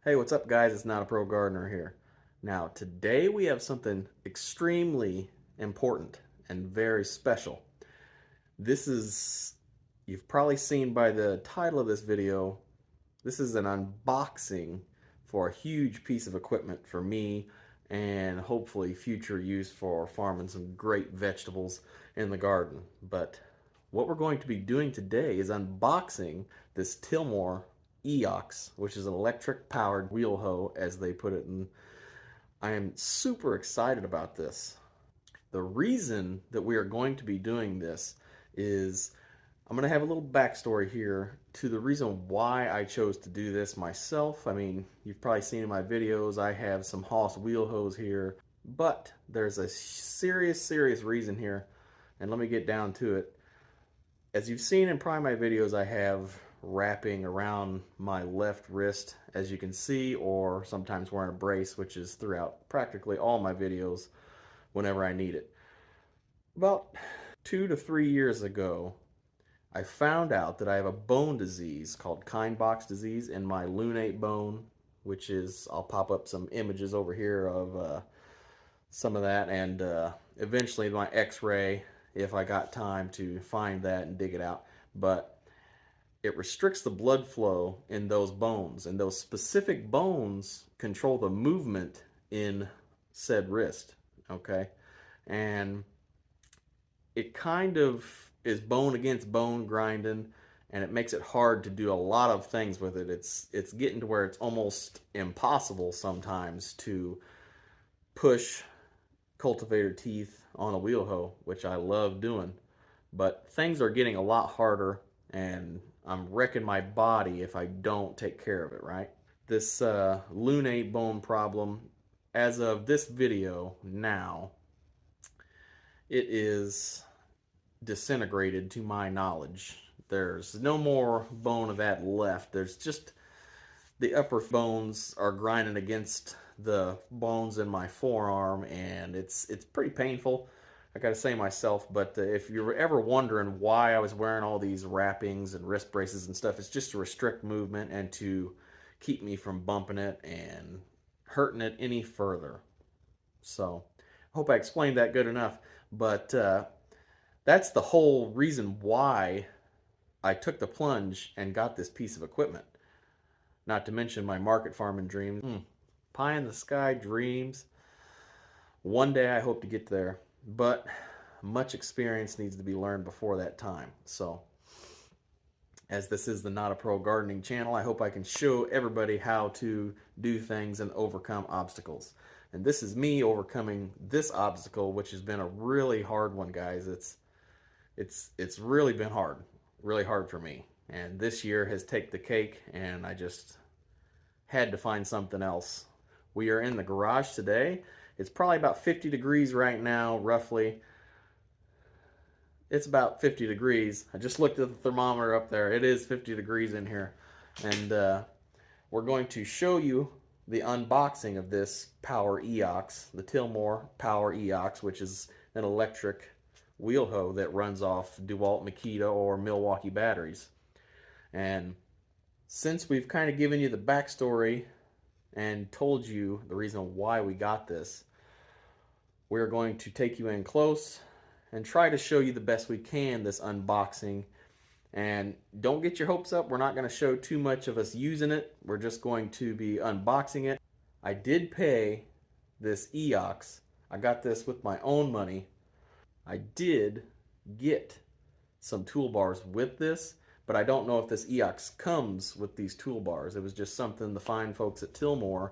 Hey, what's up, guys? It's Not a Pro Gardener here. Now, today we have something extremely important and very special. This is, you've probably seen by the title of this video, this is an unboxing for a huge piece of equipment for me and hopefully future use for farming some great vegetables in the garden. But what we're going to be doing today is unboxing this Tilmor EOX, which is an electric powered wheel hoe, as they put it. And I am super excited about this. The reason that we are going to be doing this is I'm going to have a little backstory here to the reason why I chose to do this myself. I mean, you've probably seen in my videos, I have some Haas wheel hose here, but there's a serious reason here, and let me get down to it. As you've seen in probably my videos, I have wrapping around my left wrist, as you can see, or sometimes wearing a brace, which is throughout practically all my videos whenever I need it. About 2 to 3 years ago, I found out that I have a bone disease called Kienbock's disease in my lunate bone, which is, I'll pop up some images over here of some of that, and eventually my x-ray, if I got time to find that and dig it out. But it restricts the blood flow in those bones, and those specific bones control the movement in said wrist, okay? And it kind of is bone against bone grinding, and it makes it hard to do a lot of things with it. It's getting to where it's almost impossible sometimes to push cultivator teeth on a wheel hoe, which I love doing. But things are getting a lot harder, and I'm wrecking my body if I don't take care of it, right? This lunate bone problem, as of this video now, it is disintegrated to my knowledge. There's no more bone of that left. There's just the upper bones are grinding against the bones in my forearm, and it's pretty painful, I gotta say myself. But if you're ever wondering why I was wearing all these wrappings and wrist braces and stuff, it's just to restrict movement and to keep me from bumping it and hurting it any further. So I hope I explained that good enough. But that's the whole reason why I took the plunge and got this piece of equipment. Not to mention my market farming dreams. Pie in the sky dreams. One day I hope to get there, but much experience needs to be learned before that time. So, as this is the Not a Pro Gardening channel, I hope I can show everybody how to do things and overcome obstacles. And this is me overcoming this obstacle, which has been a really hard one, guys. It's really been really hard for me. And this year has taken the cake, and I just had to find something else. We are in the garage today. It's probably about 50 degrees right now, roughly. It's about 50 degrees. I just looked at the thermometer up there. It is 50 degrees in here. And we're going to show you the unboxing of this Power EOX, the Tilmor Power EOX, which is an electric wheel hoe that runs off DeWalt Makita or Milwaukee batteries. And since we've kind of given you the backstory and told you the reason why we got this, we're going to take you in close and try to show you the best we can this unboxing. And don't get your hopes up. We're not going to show too much of us using it. We're just going to be unboxing it. I did pay this EOX. I got this with my own money. I did get some toolbars with this, but I don't know if this EOX comes with these toolbars. It was just something the fine folks at Tilmor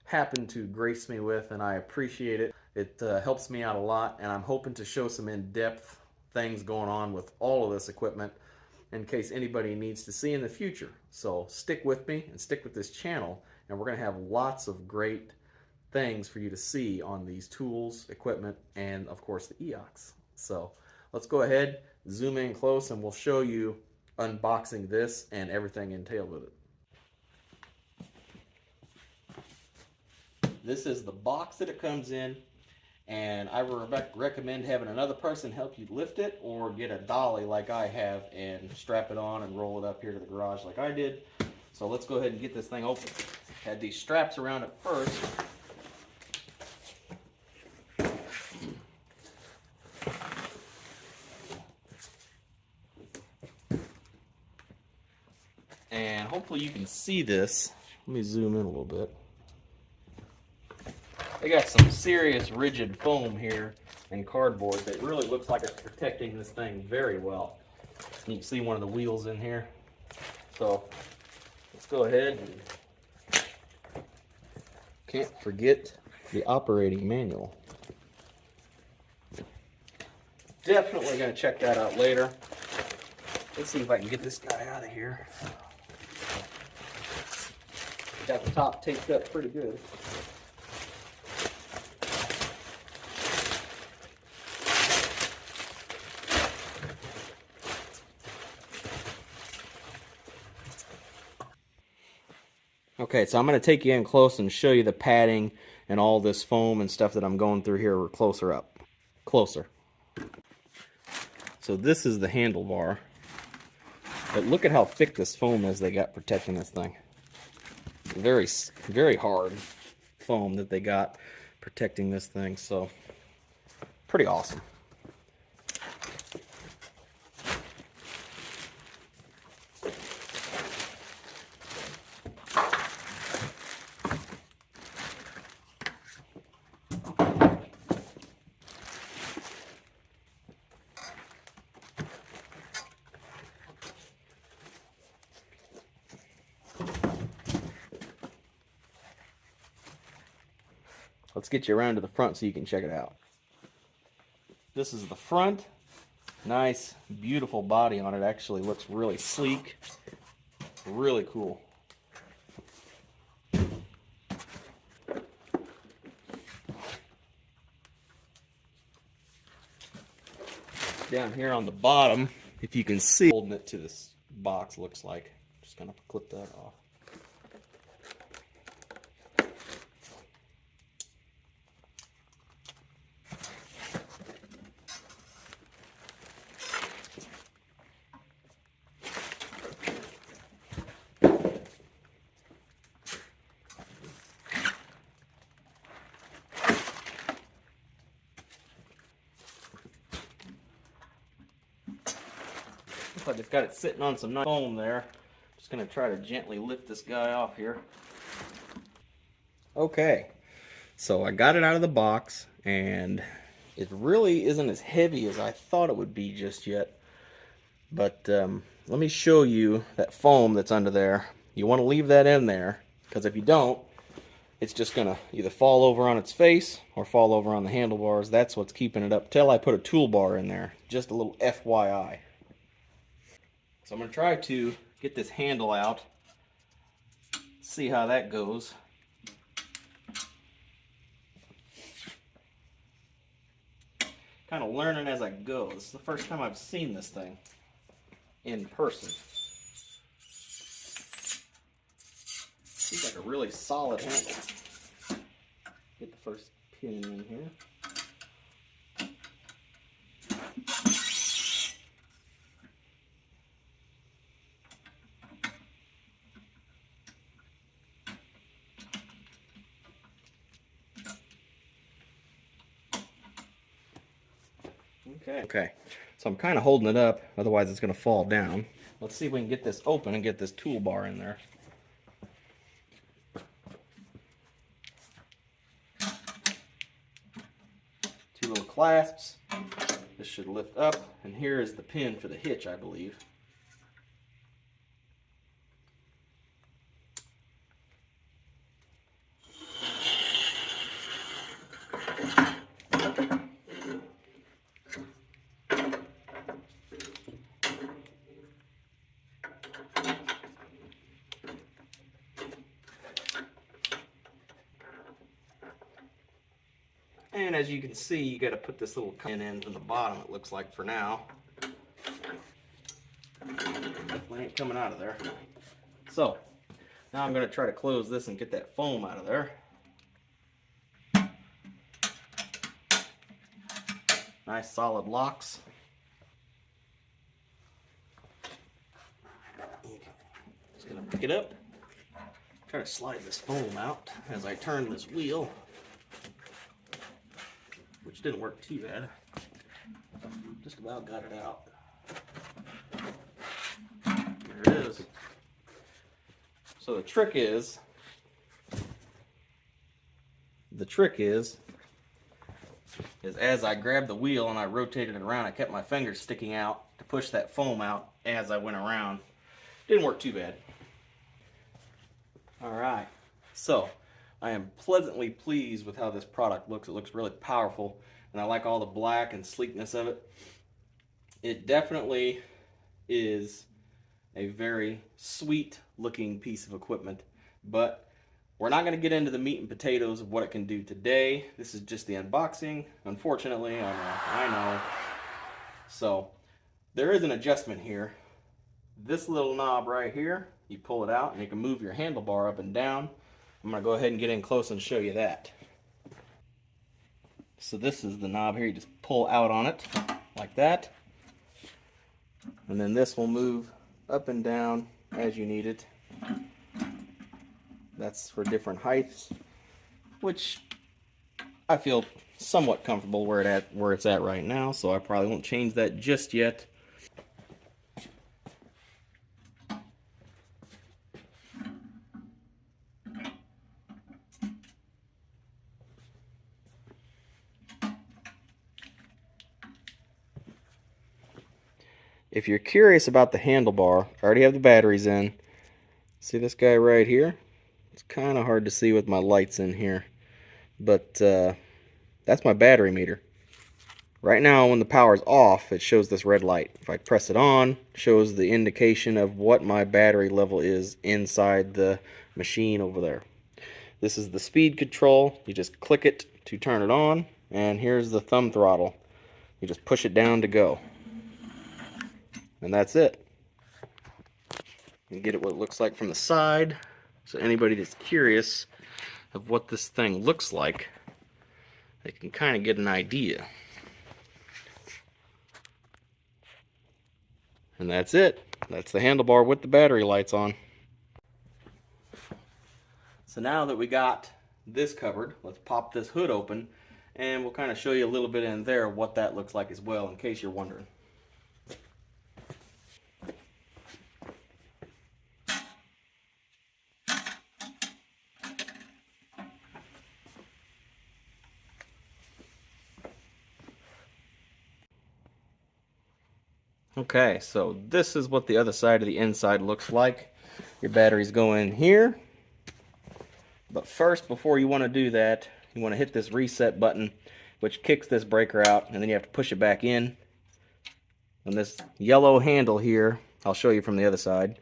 happened to grace me with, and I appreciate it. It helps me out a lot, and I'm hoping to show some in-depth things going on with all of this equipment in case anybody needs to see in the future. So stick with me and stick with this channel, and we're going to have lots of great things for you to see on these tools, equipment, and of course the EOX. So let's go ahead, zoom in close, and we'll show you unboxing this and everything entailed with it. This is the box that it comes in, and I recommend having another person help you lift it, or get a dolly like I have and strap it on and roll it up here to the garage like I did. So let's go ahead and get this thing open. Had these straps around it first. And hopefully you can see this. Let me zoom in a little bit. They got some serious rigid foam here and cardboard that really looks like it's protecting this thing very well. You can see one of the wheels in here. So let's go ahead and can't forget the operating manual. Definitely going to check that out later. Let's see if I can get this guy out of here. Got the top taped up pretty good. Okay, so I'm going to take you in close and show you the padding and all this foam and stuff that I'm going through here closer up. Closer. So this is the handlebar. But look at how thick this foam is they got protecting this thing. Very, very hard foam that they got protecting this thing. So, pretty awesome. Let's get you around to the front so you can check it out. This is the front. Nice, beautiful body on it. Actually looks really sleek. Really cool. Down here on the bottom, if you can see, holding it to this box looks like. Just gonna clip that off. Looks like it's got it sitting on some nice foam there. Just going to try to gently lift this guy off here. Okay, so I got it out of the box, and it really isn't as heavy as I thought it would be just yet. But let me show you that foam that's under there. You want to leave that in there, because if you don't, it's just going to either fall over on its face or fall over on the handlebars. That's what's keeping it up till I put a toolbar in there. Just a little FYI. So I'm going to try to get this handle out, see how that goes. Kind of learning as I go. This is the first time I've seen this thing in person. Seems like a really solid handle. Get the first pin in here. Okay, so I'm kind of holding it up, otherwise it's going to fall down. Let's see if we can get this open and get this toolbar in there. Two little clasps. This should lift up, and here is the pin for the hitch, I believe. And as you can see, you got to put this little pin in from the bottom, it looks like, for now. Definitely ain't coming out of there. So, now I'm going to try to close this and get that foam out of there. Nice solid locks. Okay. Just going to pick it up. Try to slide this foam out as I turn this wheel, which didn't work too bad. Just about got it out. There it is. So the trick is as I grabbed the wheel and I rotated it around, I kept my fingers sticking out to push that foam out as I went around. Didn't work too bad. All right, so I am pleasantly pleased with how this product looks. It looks really powerful, and I like all the black and sleekness of it. It definitely is a very sweet looking piece of equipment, but we're not going to get into the meat and potatoes of what it can do today. This is just the unboxing, unfortunately. I know. So there is an adjustment here. This little knob right here, you pull it out and you can move your handlebar up and down. I'm going to go ahead and get in close and show you that. So this is the knob here. You just pull out on it like that. And then this will move up and down as you need it. That's for different heights, which I feel somewhat comfortable where it's at right now, so I probably won't change that just yet. If you're curious about the handlebar, I already have the batteries in. See this guy right here? It's kind of hard to see with my lights in here, but that's my battery meter. Right now, when the power's off, it shows this red light. If I press it on, it shows the indication of what my battery level is inside the machine over there. This is the speed control. You just click it to turn it on, and here's the thumb throttle. You just push it down to go. And that's it. You get it what it looks like from the side. So anybody that's curious of what this thing looks like, they can kind of get an idea. And that's it. That's the handlebar with the battery lights on. So now that we got this covered, let's pop this hood open and we'll kind of show you a little bit in there what that looks like as well, in case you're wondering. Okay, so this is what the other side of the inside looks like. Your batteries go in here. But first, before you want to do that, you want to hit this reset button, which kicks this breaker out, and then you have to push it back in. And this yellow handle here, I'll show you from the other side.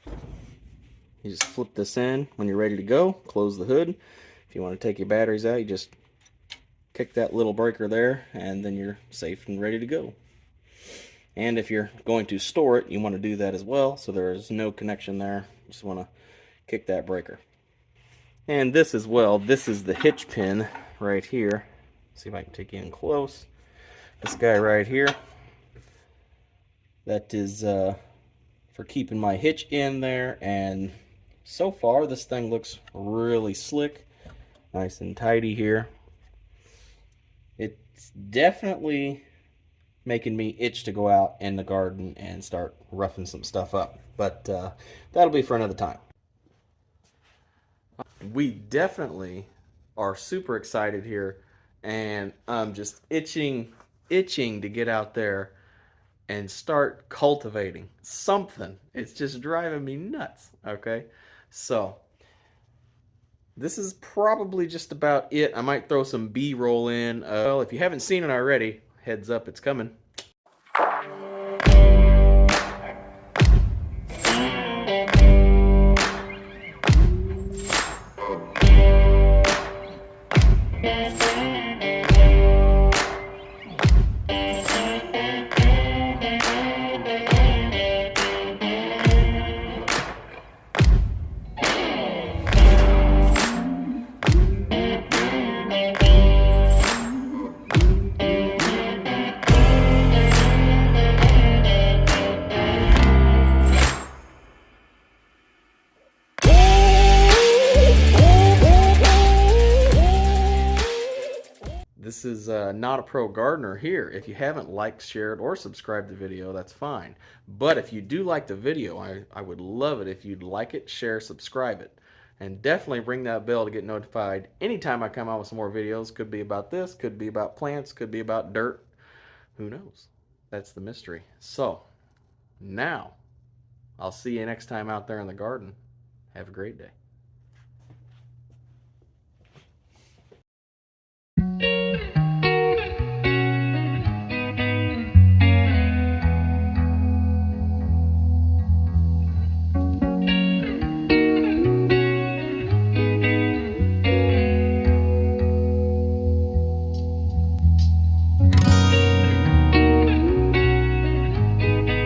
You just flip this in when you're ready to go, close the hood. If you want to take your batteries out, you just kick that little breaker there, and then you're safe and ready to go. And if you're going to store it, you want to do that as well, so there is no connection there. You just want to kick that breaker. And this as well, this is the hitch pin right here. See if I can take you in close. This guy right here, that is for keeping my hitch in there. And so far, this thing looks really slick, nice and tidy here. It's definitely making me itch to go out in the garden and start roughing some stuff up, but that'll be for another time. We definitely are super excited here, and I'm just itching to get out there and start cultivating something. It's just driving me nuts. Okay, so this is probably just about it. I might throw some B-roll in. Well, if you haven't seen it already, heads up, it's coming. This is not a pro gardener here. If you haven't liked, shared, or subscribed the video, that's fine. But if you do like the video, I would love it if you'd like it, share, subscribe it. And definitely ring that bell to get notified anytime I come out with some more videos. Could be about this, could be about plants, could be about dirt. Who knows? That's the mystery. So, now, I'll see you next time out there in the garden. Have a great day.